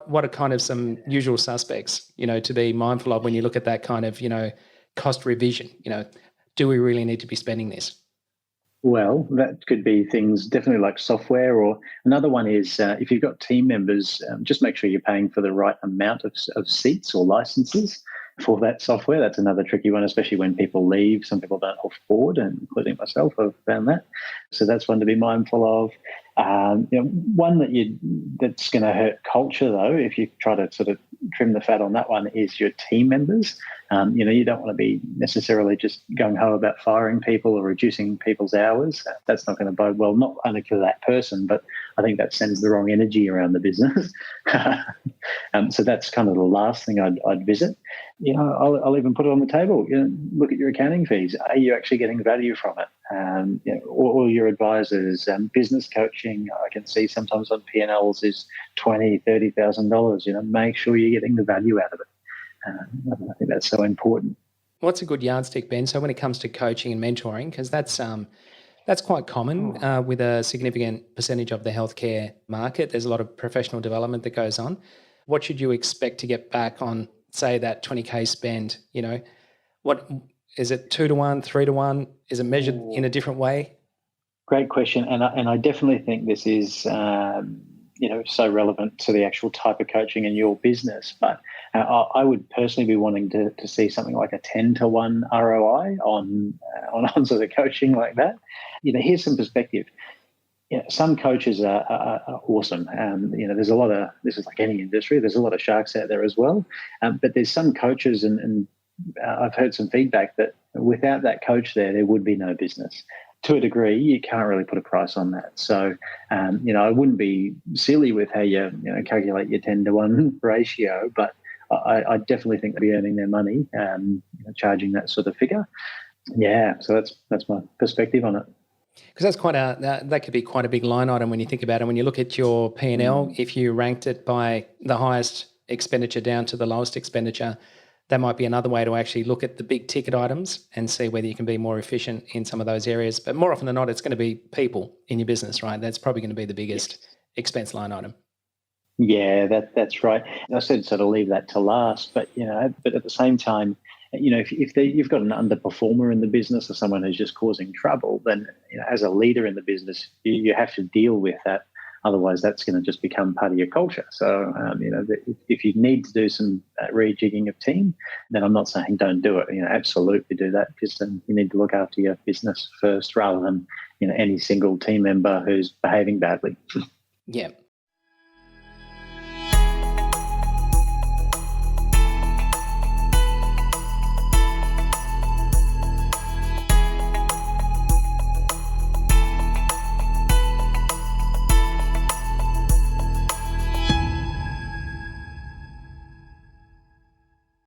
What are kind of some usual suspects, to be mindful of when you look at that kind of, cost revision? Do we really need to be spending this? Well, that could be things definitely like software, or another one is if you've got team members, just make sure you're paying for the right amount of seats or licenses for that software. That's another tricky one, especially when people leave. Some people don't afford, and including myself, I've found that. So that's one to be mindful of. One that's going to hurt culture though, if you try to sort of trim the fat on that one, is your team members. You don't want to be necessarily just gung ho about firing people or reducing people's hours. That's not going to bode well, not only for that person, but I think that sends the wrong energy around the business. So that's kind of the last thing I'd visit. I'll even put it on the table. Look at your accounting fees. Are you actually getting value from it? All your advisors, business coaching, I can see sometimes on P&Ls is $20,000, $30,000. Make sure you're getting the value out of it. I think that's so important. What's a good yardstick, Ben? So when it comes to coaching and mentoring, because that's quite common with a significant percentage of the healthcare market. There's a lot of professional development that goes on. What should you expect to get back on, say, that 20K spend? What is it, 2 to 1, 3 to 1? Is it measured in a different way? Great question, and I definitely think this is so relevant to the actual type of coaching in your business. But I would personally be wanting to see something like a 10 to 1 ROI on sort of coaching like that. Here's some perspective. Some coaches are awesome. There's a lot of, this is like any industry, there's a lot of sharks out there as well. But there's some coaches, and I've heard some feedback that without that coach there would be no business. To a degree, you can't really put a price on that. So, I wouldn't be silly with how you calculate your 10 to 1 ratio, but I definitely think they'll be earning their money, charging that sort of figure. Yeah, so that's my perspective on it. Because that's that could be quite a big line item when you think about it. When you look at your P&L, if you ranked it by the highest expenditure down to the lowest expenditure, that might be another way to actually look at the big ticket items and see whether you can be more efficient in some of those areas. But more often than not, it's going to be people in your business, right? That's probably going to be the biggest expense line item. Yeah, that's right. I said sort of leave that to last, but at the same time, if you've got an underperformer in the business or someone who's just causing trouble, then as a leader in the business, you have to deal with that. Otherwise, that's going to just become part of your culture. So, if you need to do some rejigging of team, then I'm not saying don't do it. Absolutely do that, because then you need to look after your business first rather than any single team member who's behaving badly. Yeah.